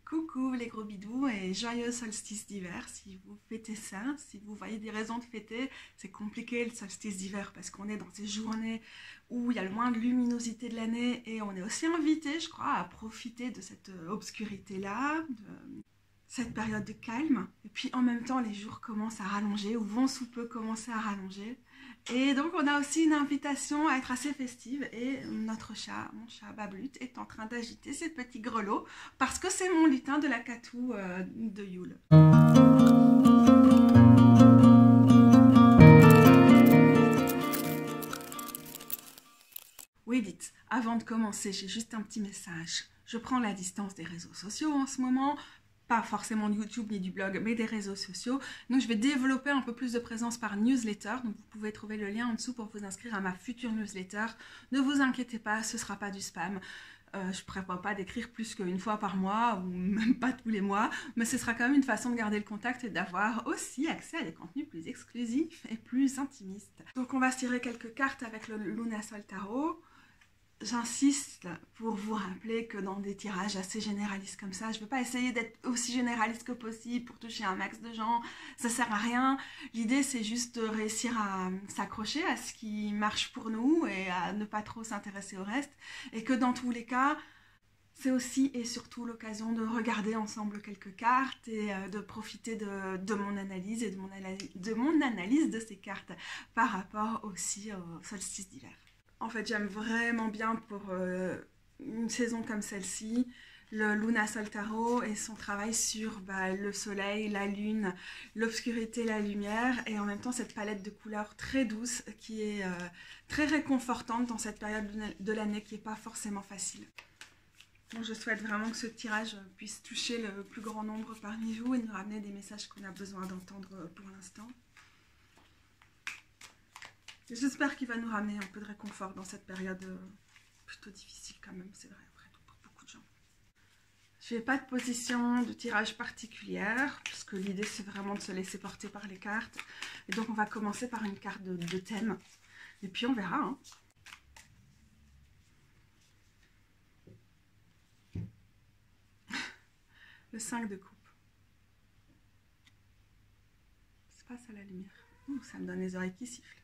Coucou les gros bidous et joyeux solstice d'hiver si vous fêtez ça, si vous voyez des raisons de fêter. C'est compliqué le solstice d'hiver parce qu'on est dans ces journées où il y a le moins de luminosité de l'année et on est aussi invité, je crois, à profiter de cette obscurité-là, de cette période de calme. Et puis en même temps, les jours commencent à rallonger ou vont sous peu commencer à rallonger. Et donc on a aussi une invitation à être assez festive et notre chat, mon chat Bablut, est en train d'agiter ses petits grelots parce que c'est mon lutin de la Catou de Yule. Oui, dites, avant de commencer, j'ai juste un petit message. Je prends la distance des réseaux sociaux en ce moment, pas forcément de YouTube ni du blog, mais des réseaux sociaux. Donc je vais développer un peu plus de présence par newsletter. Donc vous pouvez trouver le lien en dessous pour vous inscrire à ma future newsletter. Ne vous inquiétez pas, ce ne sera pas du spam. Je ne prévois pas d'écrire plus qu'une fois par mois ou même pas tous les mois, mais ce sera quand même une façon de garder le contact et d'avoir aussi accès à des contenus plus exclusifs et plus intimistes. Donc on va se tirer quelques cartes avec le Lunasol Tarot. J'insiste pour vous rappeler que dans des tirages assez généralistes comme ça, je ne veux pas essayer d'être aussi généraliste que possible pour toucher un max de gens, ça sert à rien. L'idée c'est juste de réussir à s'accrocher à ce qui marche pour nous et à ne pas trop s'intéresser au reste. Et que dans tous les cas, c'est aussi et surtout l'occasion de regarder ensemble quelques cartes et de profiter de mon analyse et de mon analyse de ces cartes par rapport aussi au solstice d'hiver. En fait, j'aime vraiment bien pour une saison comme celle-ci, le Lunasol Tarot et son travail sur le soleil, la lune, l'obscurité, la lumière et en même temps cette palette de couleurs très douce qui est très réconfortante dans cette période de l'année qui n'est pas forcément facile. Donc, je souhaite vraiment que ce tirage puisse toucher le plus grand nombre parmi vous et nous ramener des messages qu'on a besoin d'entendre pour l'instant. J'espère qu'il va nous ramener un peu de réconfort dans cette période plutôt difficile quand même, c'est vrai, après tout, pour beaucoup de gens. Je n'ai pas de position de tirage particulière, puisque l'idée c'est vraiment de se laisser porter par les cartes. Et donc on va commencer par une carte de thème, et puis on verra. Hein. Le 5 de coupe. C'est pas ça la lumière. Ouh, ça me donne les oreilles qui sifflent.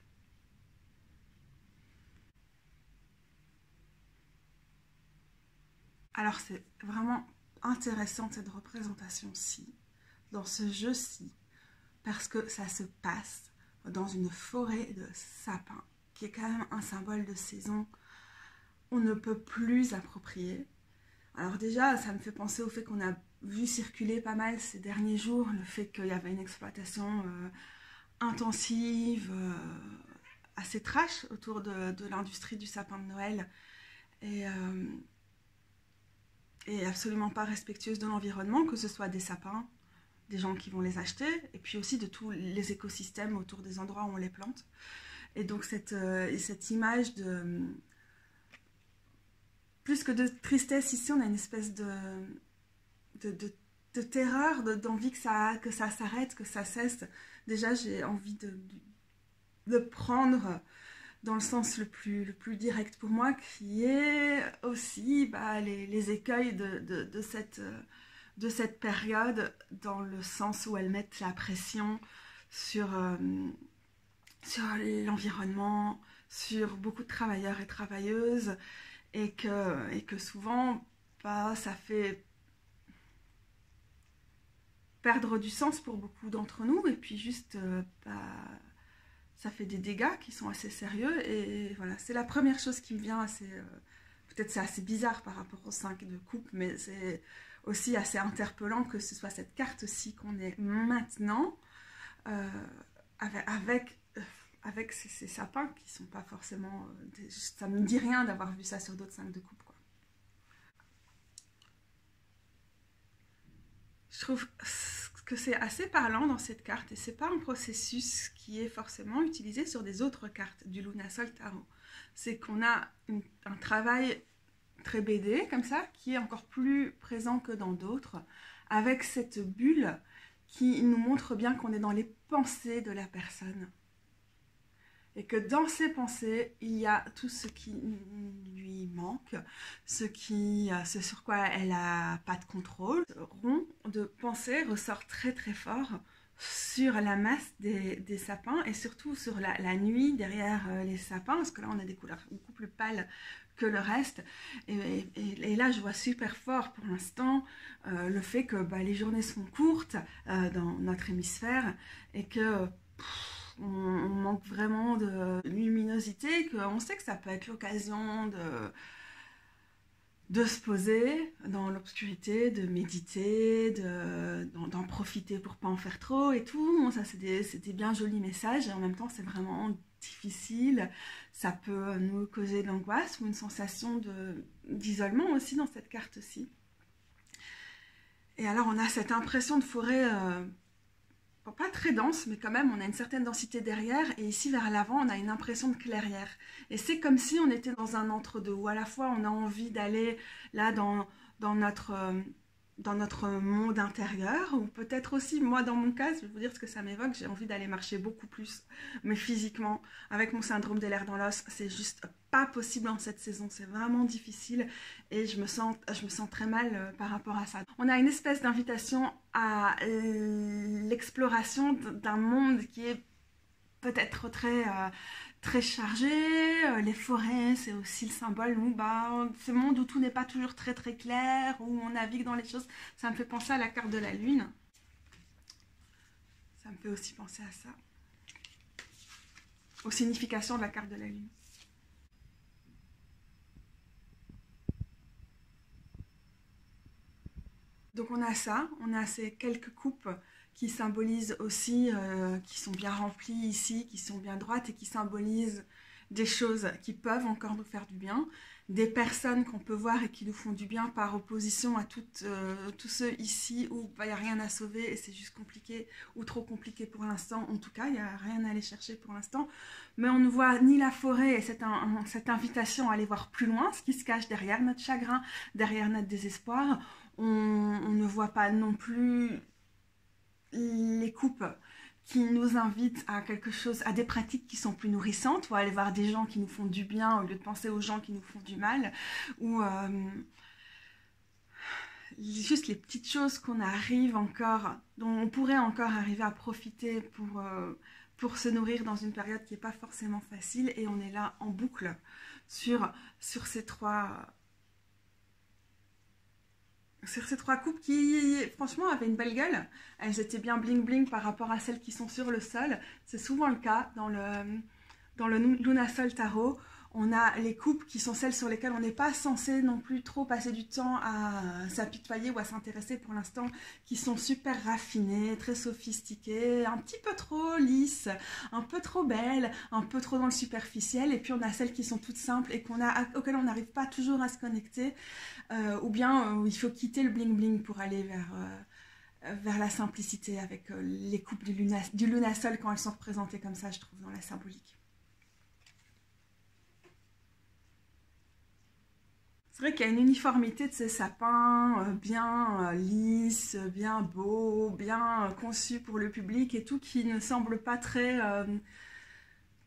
Alors c'est vraiment intéressant cette représentation-ci, dans ce jeu-ci, parce que ça se passe dans une forêt de sapins, qui est quand même un symbole de saison. On ne peut plus approprier. Alors déjà, ça me fait penser au fait qu'on a vu circuler pas mal ces derniers jours, le fait qu'il y avait une exploitation intensive, assez trash autour de l'industrie du sapin de Noël. Et absolument pas respectueuse de l'environnement, que ce soit des sapins, des gens qui vont les acheter, et puis aussi de tous les écosystèmes autour des endroits où on les plante. Et donc cette image de... Plus que de tristesse, ici on a une espèce de terreur, d'envie que ça s'arrête, que ça cesse. Déjà j'ai envie de prendre dans le sens le plus direct pour moi, qui est aussi les écueils de cette période, dans le sens où elles mettent la pression sur l'environnement, sur beaucoup de travailleurs et travailleuses, et que souvent, ça fait perdre du sens pour beaucoup d'entre nous, et puis juste... ça fait des dégâts qui sont assez sérieux et voilà, c'est la première chose qui me vient assez... peut-être c'est assez bizarre par rapport au 5 de coupe, mais c'est aussi assez interpellant que ce soit cette carte-ci qu'on ait maintenant avec ces sapins qui sont pas forcément... ça me dit rien d'avoir vu ça sur d'autres 5 de coupe, quoi. Je trouve que c'est assez parlant dans cette carte et c'est pas un processus qui est forcément utilisé sur des autres cartes du Lunasol Tarot. C'est qu'on a un travail très BD comme ça qui est encore plus présent que dans d'autres, avec cette bulle qui nous montre bien qu'on est dans les pensées de la personne. et que dans ses pensées, il y a tout ce qui lui manque, ce sur quoi elle n'a pas de contrôle. Ce rond de pensée ressort très très fort sur la masse des sapins et surtout sur la nuit derrière les sapins, parce que là on a des couleurs beaucoup plus pâles que le reste. Et là, je vois super fort pour l'instant le fait que les journées sont courtes dans notre hémisphère et que on manque vraiment de luminosité, qu'on sait que ça peut être l'occasion de se poser dans l'obscurité, de méditer, d'en profiter pour pas en faire trop et tout. Bon, ça, c'est des bien jolis messages et en même temps, c'est vraiment difficile. Ça peut nous causer de l'angoisse ou une sensation d'isolement aussi dans cette carte-ci. Et alors, on a cette impression de forêt pas très dense, mais quand même, on a une certaine densité derrière. Et ici, vers l'avant, on a une impression de clairière. Et c'est comme si on était dans un entre-deux, où à la fois, on a envie d'aller là dans notre monde intérieur, ou peut-être aussi, moi dans mon cas, je vais vous dire ce que ça m'évoque, j'ai envie d'aller marcher beaucoup plus, mais physiquement, avec mon syndrome des lers dans l'os, c'est juste pas possible en cette saison, c'est vraiment difficile, et je me sens très mal par rapport à ça. On a une espèce d'invitation à l'exploration d'un monde qui est peut-être très chargé. Les forêts, c'est aussi le symbole ce monde où tout n'est pas toujours très très clair, où on navigue dans les choses. Ça me fait penser à la carte de la lune. Ça me fait aussi penser à ça. Aux significations de la carte de la lune. Donc on a ça, on a ces quelques coupes qui symbolisent aussi, qui sont bien remplies ici, qui sont bien droites et qui symbolisent des choses qui peuvent encore nous faire du bien, des personnes qu'on peut voir et qui nous font du bien par opposition à tous ceux ici où il n'y a rien à sauver et c'est juste compliqué ou trop compliqué pour l'instant. En tout cas, il n'y a rien à aller chercher pour l'instant. Mais on ne voit ni la forêt et cette invitation à aller voir plus loin, ce qui se cache derrière notre chagrin, derrière notre désespoir. On ne voit pas non plus les coupes qui nous invitent à quelque chose, à des pratiques qui sont plus nourrissantes, ou à aller voir des gens qui nous font du bien au lieu de penser aux gens qui nous font du mal, ou juste les petites choses qu'on arrive encore, dont on pourrait encore arriver à profiter pour se nourrir dans une période qui n'est pas forcément facile, et on est là en boucle sur ces trois coupes qui, franchement, avaient une belle gueule. Elles étaient bien bling bling par rapport à celles qui sont sur le sol. C'est souvent le cas dans le Lunasol Tarot. On a les coupes qui sont celles sur lesquelles on n'est pas censé non plus trop passer du temps à s'apitoyer ou à s'intéresser pour l'instant, qui sont super raffinées, très sophistiquées, un petit peu trop lisses, un peu trop belles, un peu trop dans le superficiel. Et puis on a celles qui sont toutes simples et auxquelles on n'arrive pas toujours à se connecter, ou bien il faut quitter le bling bling pour aller vers la simplicité, avec les coupes du Lunasol quand elles sont représentées comme ça, je trouve, dans la symbolique. C'est vrai qu'il y a une uniformité de ces sapins bien lisses, bien beaux, bien conçus pour le public et tout, qui ne semble pas très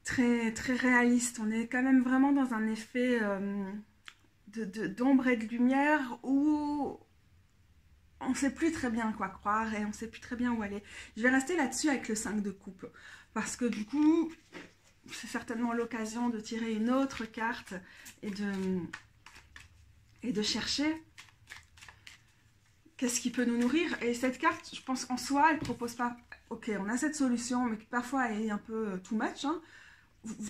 réaliste. On est quand même vraiment dans un effet d'ombre et de lumière où on ne sait plus très bien quoi croire et on ne sait plus très bien où aller. Je vais rester là-dessus avec le 5 de coupe, parce que du coup, c'est certainement l'occasion de tirer une autre carte et de chercher qu'est-ce qui peut nous nourrir. Et cette carte, je pense qu'en soi, elle ne propose pas, ok, on a cette solution, mais qui parfois est un peu too much, hein.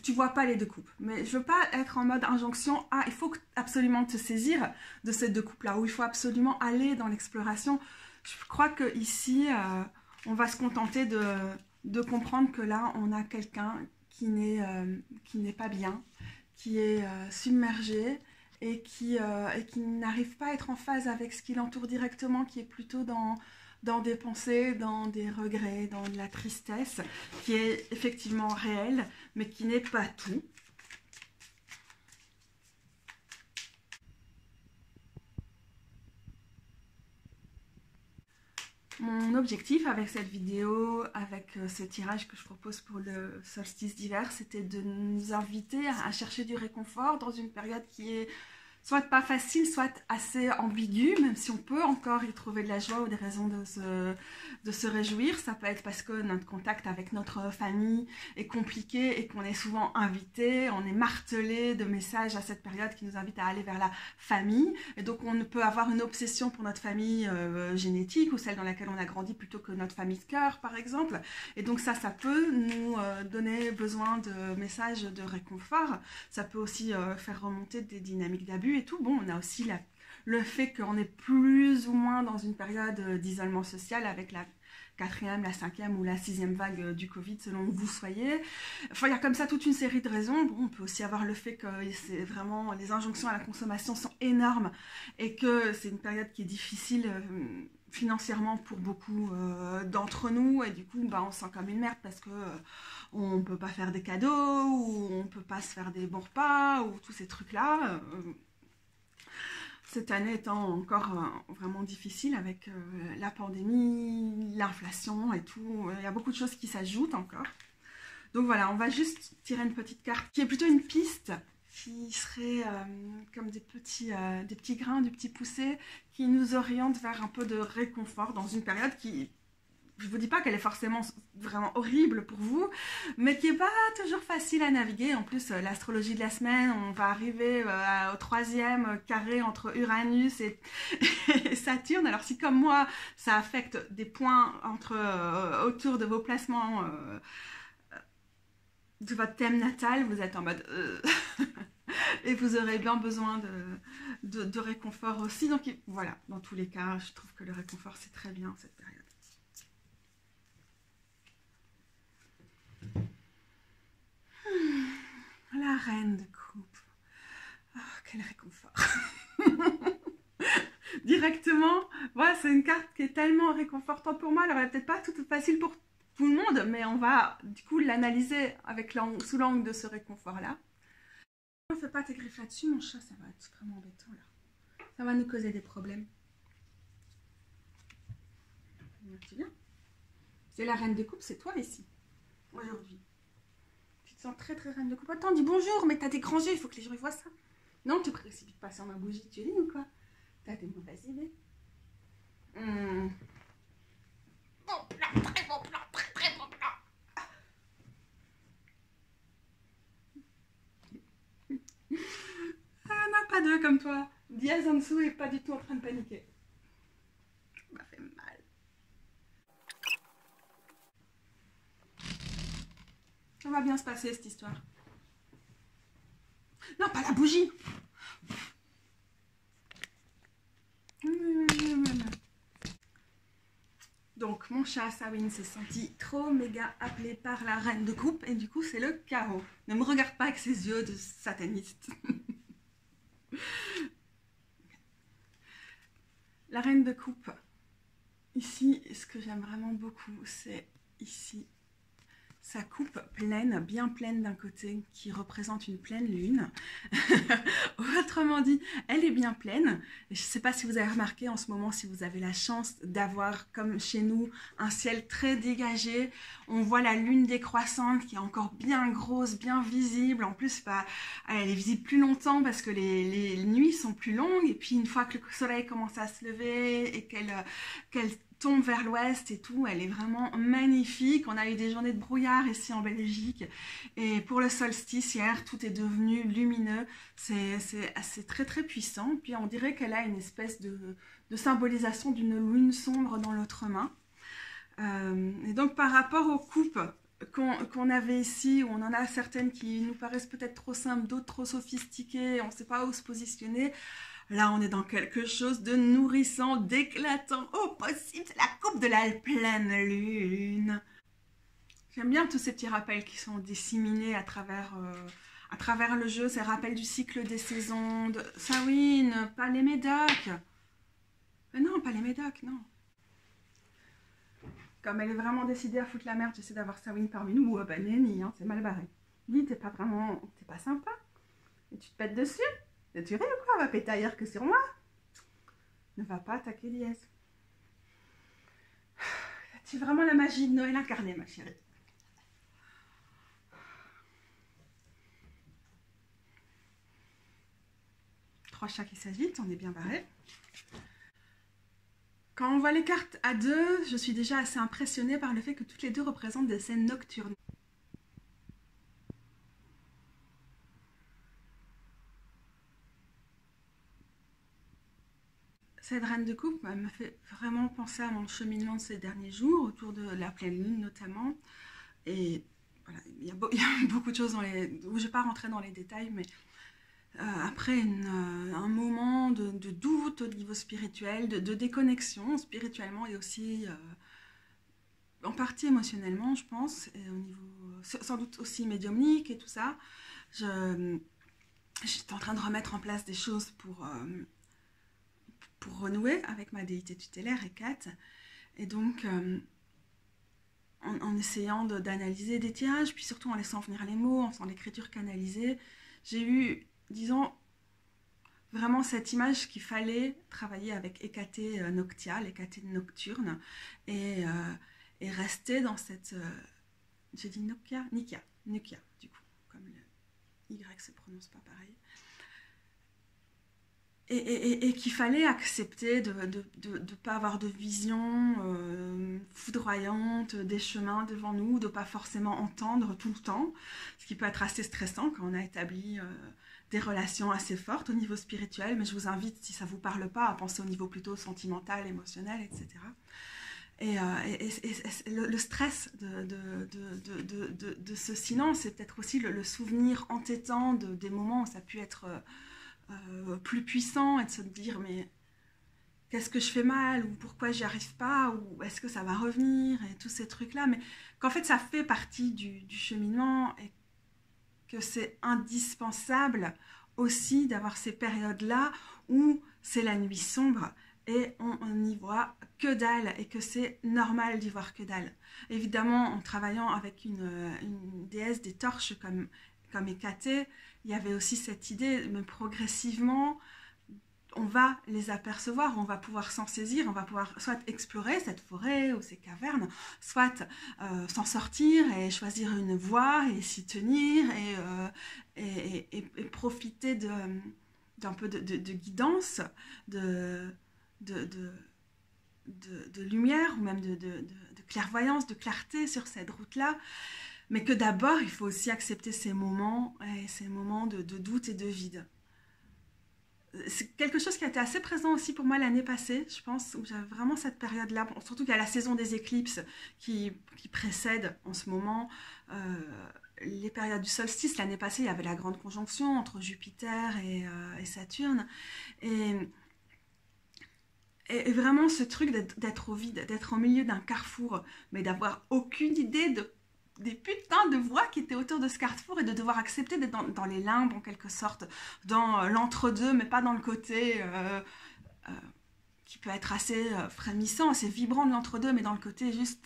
Tu vois pas les deux coupes, mais je veux pas être en mode injonction, ah, il faut absolument te saisir de ces deux coupes là, ou il faut absolument aller dans l'exploration. Je crois que ici on va se contenter de comprendre que là on a quelqu'un qui n'est pas bien, qui est submergé et qui n'arrive pas à être en phase avec ce qui l'entoure directement, qui est plutôt dans des pensées, dans des regrets, dans de la tristesse, qui est effectivement réelle, mais qui n'est pas tout. Mon objectif avec cette vidéo, avec ce tirage que je propose pour le solstice d'hiver, c'était de nous inviter à chercher du réconfort dans une période qui est soit pas facile, soit assez ambiguë, même si on peut encore y trouver de la joie ou des raisons de se réjouir. Ça peut être parce que notre contact avec notre famille est compliqué et qu'on est souvent invité, on est martelé de messages à cette période qui nous invite à aller vers la famille. Et donc on peut avoir une obsession pour notre famille génétique ou celle dans laquelle on a grandi plutôt que notre famille de cœur, par exemple. Et donc ça peut nous donner besoin de messages de réconfort. Ça peut aussi faire remonter des dynamiques d'abus et tout. Bon, on a aussi le fait qu'on est plus ou moins dans une période d'isolement social avec la 4e, la 5e ou la 6e vague du Covid, selon où vous soyez. Enfin, il y a comme ça toute une série de raisons. Bon, on peut aussi avoir le fait que c'est vraiment, les injonctions à la consommation sont énormes et que c'est une période qui est difficile financièrement pour beaucoup d'entre nous, et du coup on se sent comme une merde parce que on ne peut pas faire des cadeaux ou on ne peut pas se faire des bons repas ou tous ces trucs là. Cette année étant encore vraiment difficile avec la pandémie, l'inflation et tout, il y a beaucoup de choses qui s'ajoutent encore. Donc voilà, on va juste tirer une petite carte qui est plutôt une piste, qui serait comme des petits grains, des petits poussés qui nous orientent vers un peu de réconfort dans une période qui, je ne vous dis pas qu'elle est forcément vraiment horrible pour vous, mais qui n'est pas toujours facile à naviguer. En plus, l'astrologie de la semaine, on va arriver au 3e carré entre Uranus et Saturne. Alors si comme moi, ça affecte des points autour de vos placements de votre thème natal, vous êtes en mode et vous aurez bien besoin de réconfort aussi. Donc voilà, dans tous les cas, je trouve que le réconfort c'est très bien cette période. La reine de coupe. Oh, quel réconfort. Directement, voilà, c'est une carte qui est tellement réconfortante pour moi. Alors elle n'est peut-être pas tout facile pour tout le monde, mais on va du coup l'analyser avec sous l'angle de ce réconfort-là. Ne fais pas tes griffes là-dessus, mon chat, ça va être vraiment embêtant là. Ça va nous causer des problèmes. Tu viens. C'est la reine de coupe, c'est toi ici, aujourd'hui. Tu te sens très très reine de coupe. Attends, dis bonjour, mais t'as des grands yeux, il faut que les gens voient ça. Non, tu précipites pas sur ma bougie, tu es ligne ou quoi? T'as des mauvaises idées. Bon plan, très bon plan, très très bon plan. Ah, non, pas deux comme toi. Diaz en dessous est pas du tout en train de paniquer. Ça m'a fait mal. Ça va bien se passer cette histoire. Non, pas la bougie. Donc mon chat Sawin s'est senti trop méga appelé par la reine de coupe et du coup c'est le chaos. Ne me regarde pas avec ses yeux de sataniste. La reine de coupe. Ici, ce que j'aime vraiment beaucoup, c'est ici sa coupe pleine, bien pleine d'un côté, qui représente une pleine lune. Autrement dit, elle est bien pleine. Et je ne sais pas si vous avez remarqué en ce moment, si vous avez la chance d'avoir, comme chez nous, un ciel très dégagé. On voit la lune décroissante qui est encore bien grosse, bien visible. En plus, elle est visible plus longtemps parce que les nuits sont plus longues. Et puis, une fois que le soleil commence à se lever et qu'elle tombe vers l'ouest et tout, elle est vraiment magnifique. On a eu des journées de brouillard ici en Belgique et pour le solstice hier, tout est devenu lumineux. C'est très très puissant. Puis on dirait qu'elle a une espèce de symbolisation d'une lune sombre dans l'autre main. Et donc par rapport aux coupes qu'on avait ici, où on en a certaines qui nous paraissent peut-être trop simples, d'autres trop sophistiquées, on ne sait pas où se positionner. Là, on est dans quelque chose de nourrissant, d'éclatant au possible. C'est la coupe de la pleine lune. J'aime bien tous ces petits rappels qui sont disséminés à travers le jeu. Ces rappels du cycle des saisons. De Sawin, pas les médocs. Mais non, pas les médocs, non. Comme elle est vraiment décidée à foutre la merde, j'essaie d'avoir Sawin parmi nous. Oh, bah, nenni, hein, c'est mal barré. Dis, t'es pas sympa. Et tu te pètes dessus? Tu ris ou quoi? On va péter ailleurs que sur moi. Ne va pas attaquer Diaz. C'est vraiment la magie de Noël incarnée, ma chérie. Trois chats qui s'agitent, on est bien barré. Quand on voit les cartes à deux, je suis déjà assez impressionnée par le fait que toutes les deux représentent des scènes nocturnes. Cette reine de coupe m'a fait vraiment penser à mon cheminement de ces derniers jours, autour de la pleine lune notamment. Et voilà, il y a beaucoup de choses où je ne vais pas rentrer dans les détails, mais après un moment de doute au niveau spirituel, de déconnexion spirituellement et aussi en partie émotionnellement, je pense, et au niveau sans doute aussi médiumnique et tout ça. J'étais en train de remettre en place des choses pour renouer avec ma déité tutélaire, Hécate. Et donc, en essayant d'analyser des tirages, puis surtout en laissant venir les mots, en faisant l'écriture canalisée, j'ai eu, disons, vraiment cette image qu'il fallait travailler avec Hécate Noctia, l'Hécate nocturne, et rester dans cette... j'ai dit Nokia, Nikia, du coup, comme le Y se prononce pas pareil. Et qu'il fallait accepter de ne pas avoir de vision foudroyante des chemins devant nous, de ne pas forcément entendre tout le temps, ce qui peut être assez stressant quand on a établi des relations assez fortes au niveau spirituel, mais je vous invite, si ça ne vous parle pas, à penser au niveau plutôt sentimental, émotionnel, etc. Et le stress de ce silence, c'est peut-être aussi le souvenir entêtant des moments où ça a pu être... plus puissant et de se dire mais qu'est-ce que je fais mal ou pourquoi j'y arrive pas ou est-ce que ça va revenir et tous ces trucs là, mais qu'en fait ça fait partie du cheminement et que c'est indispensable aussi d'avoir ces périodes là où c'est la nuit sombre et on n'y voit que dalle et que c'est normal d'y voir que dalle. Évidemment, en travaillant avec une déesse des torches comme Hécate, il y avait aussi cette idée, mais progressivement, on va les apercevoir, on va pouvoir s'en saisir, on va pouvoir soit explorer cette forêt ou ces cavernes, soit s'en sortir et choisir une voie et s'y tenir et profiter d'un peu de guidance, de lumière ou même de clairvoyance, de clarté sur cette route-là. Mais que d'abord, il faut aussi accepter ces moments de doute et de vide. C'est quelque chose qui a été assez présent aussi pour moi l'année passée, je pense, où j'avais vraiment cette période-là, surtout qu'il y a la saison des éclipses qui précède en ce moment les périodes du solstice. L'année passée, il y avait la grande conjonction entre Jupiter et Saturne. Et vraiment ce truc d'être au vide, d'être au milieu d'un carrefour, mais d'avoir aucune idée des putains de voix qui étaient autour de ce carrefour et de devoir accepter d'être dans les limbes en quelque sorte, dans l'entre-deux, mais pas dans le côté qui peut être assez frémissant, assez vibrant de l'entre-deux, mais dans le côté juste,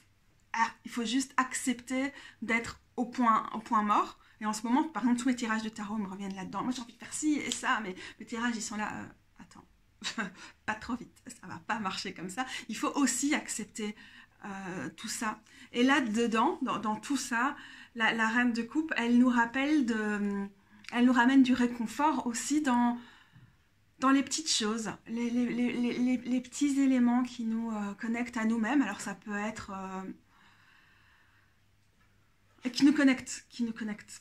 il faut juste accepter d'être au point mort. Et en ce moment, par exemple, tous mes tirages de tarot me reviennent là-dedans. Moi, j'ai envie de faire ci et ça, mais mes tirages, ils sont là, attends, pas trop vite, ça va pas marcher comme ça. Il faut aussi accepter tout ça. Et là-dedans, dans tout ça, la reine de coupe, elle nous ramène du réconfort aussi dans les petites choses, les petits éléments qui nous connectent à nous-mêmes. Alors ça peut être... qui nous connectent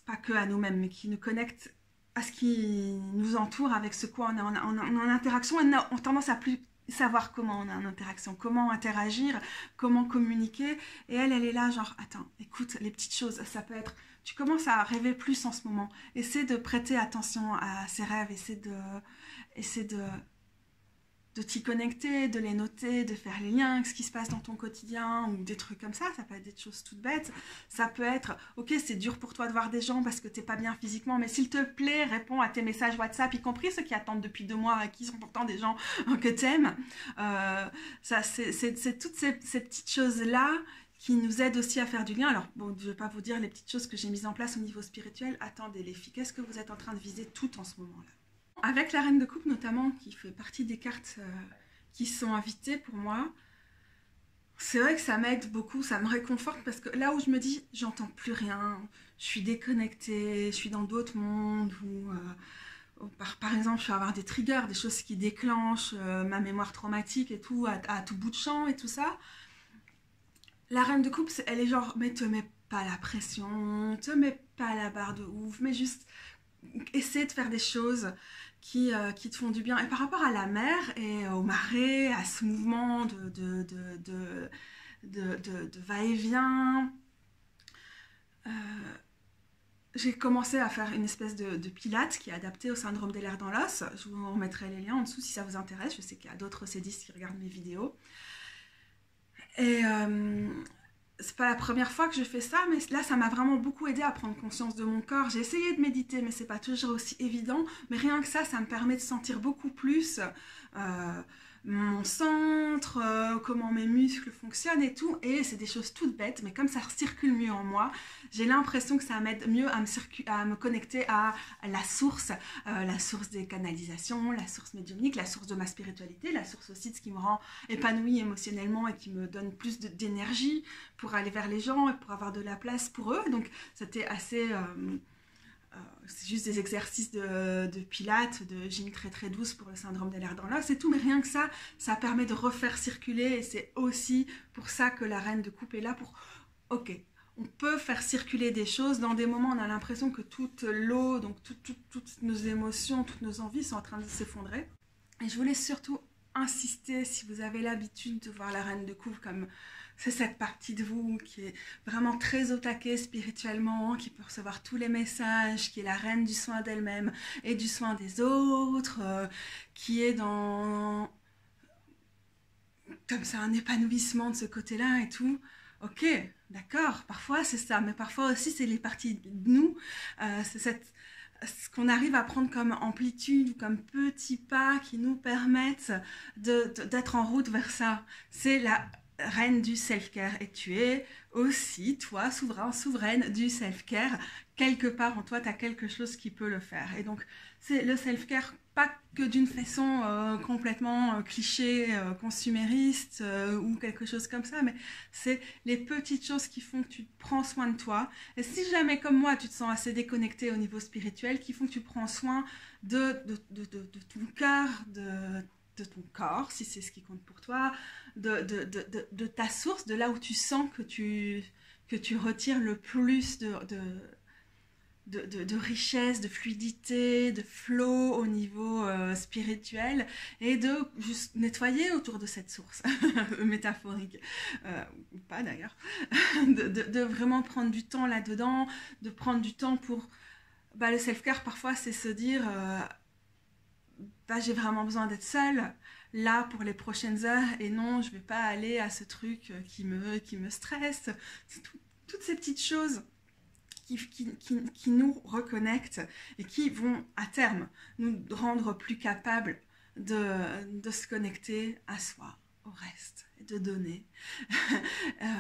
pas que à nous-mêmes, mais qui nous connectent à ce qui nous entoure, avec ce quoi on est en interaction. Et on a tendance à plus savoir comment on est en interaction, comment interagir, comment communiquer. Et elle est là genre, attends, écoute, les petites choses, ça peut être... Tu commences à rêver plus en ce moment. Essaie de prêter attention à ces rêves, essaie de t'y connecter, de les noter, de faire les liens avec ce qui se passe dans ton quotidien ou des trucs comme ça. Ça peut être des choses toutes bêtes. Ça peut être, ok, c'est dur pour toi de voir des gens parce que t'es pas bien physiquement, mais s'il te plaît, réponds à tes messages WhatsApp, y compris ceux qui attendent depuis 2 mois et qui sont pourtant des gens que t'aimes. C'est toutes ces petites choses-là qui nous aident aussi à faire du lien. Alors, bon, je vais pas vous dire les petites choses que j'ai mises en place au niveau spirituel. Attendez les filles, qu'est-ce que vous êtes en train de viser tout en ce moment-là ? Avec la reine de coupe notamment, qui fait partie des cartes qui sont invitées pour moi, C'est vrai que ça m'aide beaucoup, ça me réconforte parce que là où je me dis, j'entends plus rien, je suis déconnectée, je suis dans d'autres mondes ou par exemple, je vais avoir des triggers, des choses qui déclenchent ma mémoire traumatique et tout, à tout bout de champ et tout ça. La reine de coupe, elle est genre, mais te mets pas la pression, te mets pas la barre de ouf, mais juste essaie de faire des choses qui te font du bien. Et par rapport à la mer et aux marées, à ce mouvement de va-et-vient, euh, j'ai commencé à faire une espèce de pilates qui est adapté au syndrome des lèvres dans l'os. Je vous remettrai les liens en dessous si ça vous intéresse. Je sais qu'il y a d'autres cédistes qui regardent mes vidéos. Et c'est pas la première fois que je fais ça, mais là, ça m'a vraiment beaucoup aidé à prendre conscience de mon corps. J'ai essayé de méditer, mais c'est pas toujours aussi évident. Mais rien que ça me permet de sentir beaucoup plus euh, mon centre, comment mes muscles fonctionnent et tout. Et c'est des choses toutes bêtes, mais comme ça circule mieux en moi, j'ai l'impression que ça m'aide mieux à me connecter à la source des canalisations, la source médiumnique, la source de ma spiritualité, la source aussi de ce qui me rend épanouie émotionnellement et qui me donne plus d'énergie pour aller vers les gens et pour avoir de la place pour eux. Donc c'était assez... c'est juste des exercices de pilates, de gym très très douce pour le syndrome des lèvres dans l'os et tout, mais rien que ça permet de refaire circuler et c'est aussi pour ça que la reine de coupe est là pour... Ok, on peut faire circuler des choses. Dans des moments, on a l'impression que toute l'eau, donc toutes nos émotions, toutes nos envies sont en train de s'effondrer. Et je voulais surtout insister, si vous avez l'habitude de voir la reine de coupe comme c'est cette partie de vous qui est vraiment très au taquet spirituellement, qui peut recevoir tous les messages, qui est la reine du soin d'elle-même et du soin des autres, qui est dans comme ça un épanouissement de ce côté-là et tout. Ok, d'accord, parfois c'est ça, mais parfois aussi c'est les parties de nous, c'est ce qu'on arrive à prendre comme amplitude, comme petits pas qui nous permettent d'être en route vers ça. C'est la reine du self-care et tu es aussi, toi, souverain, souveraine du self-care. Quelque part en toi, tu as quelque chose qui peut le faire. Et donc, c'est le self-care, pas que d'une façon complètement cliché, consumériste ou quelque chose comme ça, mais c'est les petites choses qui font que tu prends soin de toi. Et si jamais, comme moi, tu te sens assez déconnecté au niveau spirituel, qui font que tu prends soin de ton cœur, de ton corps, si c'est ce qui compte pour toi, de ta source, de là où tu sens que tu retires le plus de richesse, de fluidité, de flow au niveau spirituel et de juste nettoyer autour de cette source métaphorique, ou pas d'ailleurs, de vraiment prendre du temps là-dedans, de prendre du temps pour... Bah, le self-care parfois c'est se dire bah, j'ai vraiment besoin d'être seule là pour les prochaines heures et non je vais pas aller à ce truc qui me stresse. Toutes ces petites choses qui nous reconnectent et qui vont à terme nous rendre plus capables de se connecter à soi, au reste, et de donner.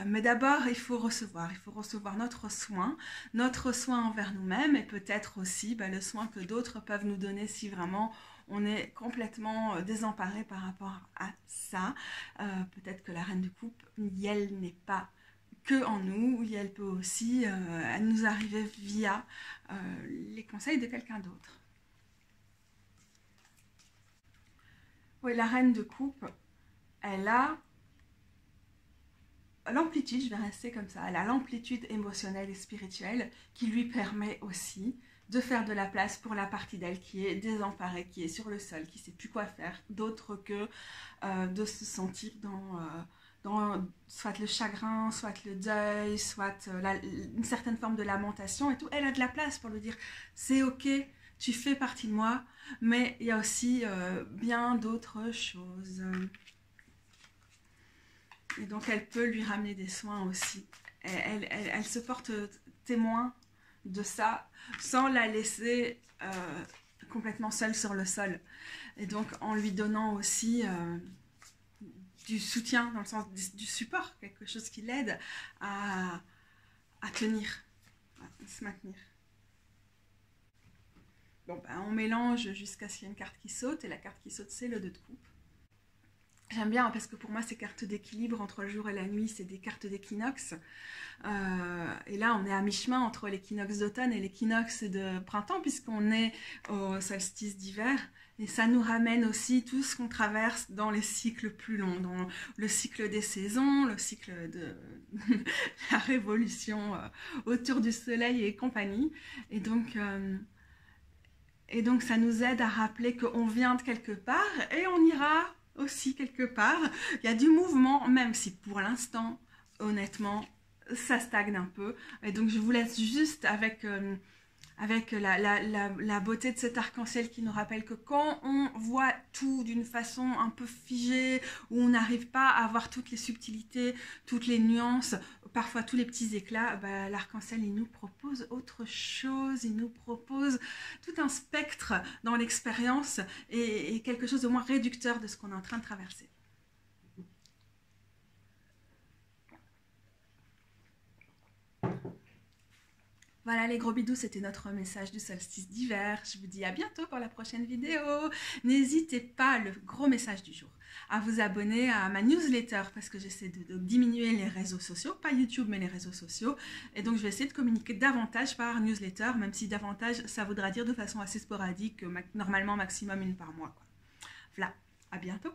Mais d'abord, il faut recevoir notre soin envers nous-mêmes et peut-être aussi le soin que d'autres peuvent nous donner si vraiment on est complètement désemparé par rapport à ça. Peut-être que la reine de coupe, elle n'est pas que en nous, et elle peut aussi nous arriver via les conseils de quelqu'un d'autre. Oui, la reine de coupe, elle a l'amplitude, je vais rester comme ça, elle a l'amplitude émotionnelle et spirituelle qui lui permet aussi de faire de la place pour la partie d'elle qui est désemparée, qui est sur le sol, qui ne sait plus quoi faire, d'autre que de se sentir dans soit le chagrin, soit le deuil, soit une certaine forme de lamentation et tout. Elle a de la place pour lui dire c'est ok, tu fais partie de moi, mais il y a aussi bien d'autres choses. Et donc elle peut lui ramener des soins aussi. Elle se porte témoin de ça sans la laisser complètement seule sur le sol. Et donc en lui donnant aussi du soutien, dans le sens du support, quelque chose qui l'aide à tenir, à se maintenir. Bon, on mélange jusqu'à ce qu'il y ait une carte qui saute, et la carte qui saute, c'est le 2 de coupe. J'aime bien parce que pour moi, ces cartes d'équilibre entre le jour et la nuit, c'est des cartes d'équinoxe. Et là, on est à mi-chemin entre l'équinoxe d'automne et l'équinoxe de printemps, puisqu'on est au solstice d'hiver. Et ça nous ramène aussi tout ce qu'on traverse dans les cycles plus longs, dans le cycle des saisons, le cycle de la révolution autour du soleil et compagnie. Et donc, ça nous aide à rappeler qu'on vient de quelque part et on ira aussi quelque part. Il y a du mouvement, même si pour l'instant, honnêtement, ça stagne un peu. Et donc je vous laisse juste avec la beauté de cet arc-en-ciel qui nous rappelle que quand on voit tout d'une façon un peu figée, où on n'arrive pas à voir toutes les subtilités, toutes les nuances, parfois tous les petits éclats, bah, l'arc-en-ciel il nous propose autre chose, il nous propose tout un spectre dans l'expérience et quelque chose de moins réducteur de ce qu'on est en train de traverser. Voilà les gros bidous, c'était notre message du solstice d'hiver. Je vous dis à bientôt pour la prochaine vidéo. N'hésitez pas, le gros message du jour, à vous abonner à ma newsletter parce que j'essaie de diminuer les réseaux sociaux, pas YouTube mais les réseaux sociaux. Et donc je vais essayer de communiquer davantage par newsletter, même si davantage ça voudra dire de façon assez sporadique, normalement maximum une par mois, quoi. Voilà, à bientôt.